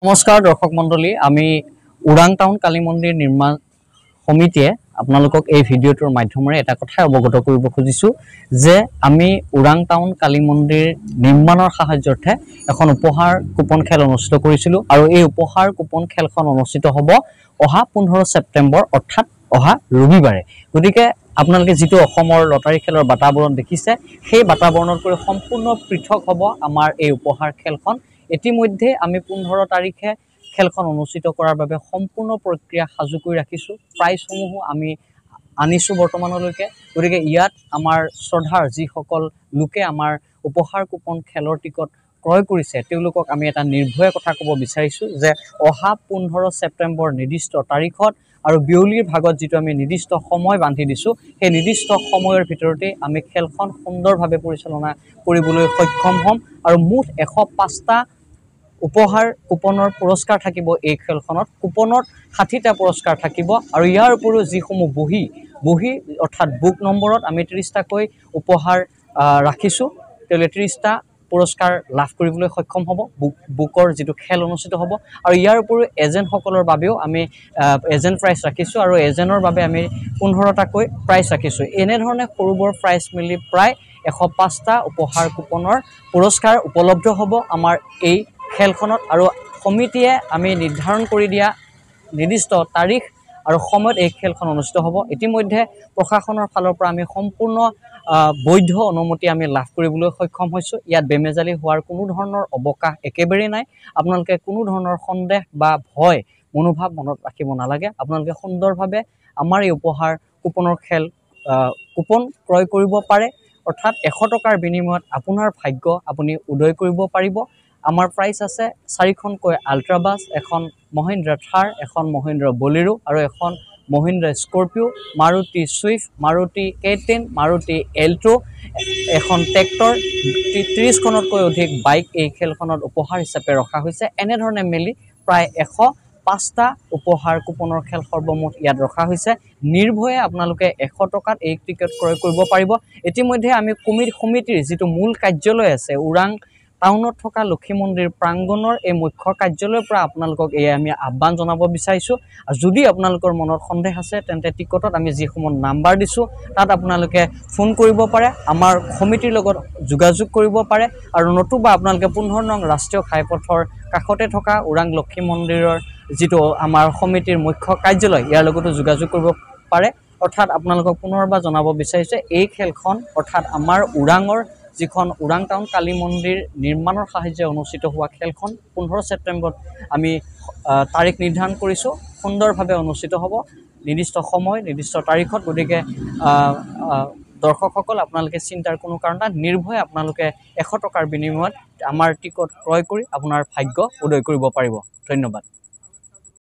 নমস্কাৰ দৰ্শক মণ্ডলী আমি ওৰাং টাউন কালী মন্দিৰ নিৰ্মাণ সমিতিয়ে আপোনালোকক এই ভিডিঅ'টোৰ মাধ্যমেৰে এটা কথা অৱগত কৰিব খুজিছো যে আমি ওৰাং টাউন কালী মন্দিৰ নিৰ্মাণৰ সাহায্যাৰ্থে এখন উপহাৰ কুপন খেল অনুষ্ঠিত কৰিছিলো আৰু এই উপহাৰ কুপন খেলখন অনুষ্ঠিত হ'ব অহা 15 ছেপ্টেম্বৰ অৰ্থাৎ অহা ৰবিবাৰে গতিকে আপোনালোকে যেটো অসমৰ লটাৰী খেলৰ বাতাবৰণ দেখিছে সেই বাতাবৰণতকৈ সম্পূৰ্ণ পৃথক হ'ব আমাৰ এই উপহাৰ খেলখন ইতিমধ্যে আমি 15 তাৰিখে খেলখন অনুষ্ঠিত কৰাৰ বাবে সম্পূৰ্ণ প্ৰক্ৰিয়া সাজু কৰি ৰাখিছো প্ৰাইজসমূহ আমি আনিছো বৰ্তমানলৈকে গতিকে ইয়াত আমাৰ শ্ৰদ্ধাৰ যি সকল লোকে আমাৰ উপহাৰ কুপন খেলৰ টিকট ক্ৰয় কৰিছে তেওঁলোকক আমি এটা নিৰ্ভয় কথা ক'ব বিচাৰিছো যে অহা 15 ছেপ্টেম্বৰ নিৰ্দিষ্ট তাৰিখত আৰু বিউলিৰ ভাগত যেটো আমি নিৰ্দিষ্ট সময় বান্ধি দিছো সেই নিৰ্দিষ্ট সময়ৰ ভিতৰতে আমি খেলখন সুন্দৰভাৱে পৰিচালনা কৰিবলৈ সক্ষম হ'ম আৰু মুঠ 105টা উপহাৰ কুপনৰ পুৰস্কাৰ থাকিব এই খেলখনত কুপনত 60টা পুৰস্কাৰ থাকিব আৰু ইয়াৰ উপৰিও যিসমূহ বহি অৰ্থাৎ বুক নম্বৰত আমি 30টা কৈ উপহাৰ ৰাখিছো তেলে 30টা পুৰস্কাৰ লাভ কৰিবলৈ সক্ষম হ'ব বুকৰ যেটো খেল অনুষ্ঠিত হ'ব আৰু ইয়াৰ উপৰিও এজেন্ট সকলৰ বাবেও আমি এজেন্ট প্ৰাইজ ৰাখিছো আৰু এজেন্টৰ বাবে আমি 15টা কৈ প্ৰাইজ ৰাখিছো এনে ধৰণে সৰুবৰ প্ৰাইজ মিলি প্ৰায় 105টা উপহাৰ কুপনৰ পুৰস্কাৰ উপলব্ধ হ'ব আমাৰ এই খেলখনত আৰু সমিতিয়ে আমি নিৰ্ধাৰণ কৰি দিয়া নিৰ্দিষ্ট তাৰিখ আৰু সময়ত এই খেলখন অনুষ্ঠিত হ'ব ইতিমধ্যে প্ৰশাসনৰ ফালৰ পৰা আমি সম্পূৰ্ণ বৈধ অনুমতি আমি লাভ কৰিবলৈ সক্ষম হৈছো ইয়াত বেমেজালি হোৱাৰ কোনো ধৰণৰ অৱকাশ একেবাৰে নাই আপোনালোকে কোনো ধৰণৰ সন্দেহ বা ভয় মনোভাৱ মনত ৰাখিব নালাগে আপোনালোকে সুন্দৰভাৱে আমাৰ এই উপহাৰ কুপনৰ খেল কুপন ক্ৰয় কৰিব পাৰে অৰ্থাৎ 100 টকাৰ বিনিময়ত আপোনাৰ ভাগ্য আপুনি উদয় কৰিব পাৰিব আমাৰ প্ৰাইস আছে 4খনকৈ আল্ট্ৰা বাস এখন মহিন্দ্ৰা থাৰ এখন মহিন্দ্ৰা বলেৰো আৰু এখন Mahindra Scorpio Maruti Swift Maruti K10 Maruti Alto এখন ট্ৰেক্টৰ 30খনতকৈ অধিক বাইক এই খেলখনত উপহাৰ হিচাপে ৰখা হৈছে এনে ধৰণে মেলি প্ৰায় 105টা উপহাৰ কুপনৰ খেল সৰ্বমুঠ ইয়াত ৰখা হৈছে নিৰ্ভয়ে আপোনালোকে 100 টকাত এই টিকেট ক্ৰয় কৰিব পাৰিব ইতিমধ্যে আমি সমিতিৰ যেটো মূল কাৰ্যালয় আছে ওৰাং টাউনত থকা লক্ষী মন্দিৰ প্ৰাংগণৰ এই মুখ্য কাৰ্যালয়ৰ পৰা আপোনালোকক এই আমি আহ্বান জনাব বিচাৰিছো আৰু যদি আপোনালোকৰ মনত সন্দেহ আছে তেন্তে টিকটত আমি যিসমূহ নাম্বাৰ দিছো তাত আপোনালোকে ফোন কৰিব পাৰে আমাৰ সমিতিৰ লগত যোগাযোগ কৰিব পাৰে আৰু নতুবা আপোনালোকে 15 নং ৰাষ্ট্ৰীয় ঘাইপথৰ কাষতে থকা ওৰাং লক্ষী মন্দিৰৰ যেটো আমাৰ সমিতিৰ মুখ্য কাৰ্যালয় ইয়াৰ লগতো যোগাযোগ কৰিব পাৰে অৰ্থাৎ আপোনালোকক পুনৰবাৰ জনাব বিচাৰিছে এই খেলখন অৰ্থাৎ আমাৰ ওৰাঙৰ যিখন ওৰাং টাউন কালী মন্দিৰ নিৰ্মাণৰ সাহায্যে অনুষ্ঠিত হোৱা খেলখন 15 ছেপ্টেম্বৰত আমি তাৰিখ নিৰ্ধাৰণ কৰিছো সুন্দৰভাৱে অনুষ্ঠিত হ'ব নিৰ্দিষ্ট সময় নিৰ্দিষ্ট তাৰিখত গতিকে দৰ্শকসকল আপোনালোকে চিন্তাৰ কোনো কাৰণ নাই নিৰ্ভয় আপোনালোকে 100 টকাৰ বিনিময়ত আমাৰ টিকট ক্ৰয় কৰি আপোনাৰ ভাগ্য উদয় কৰিব পাৰিব ধন্যবাদ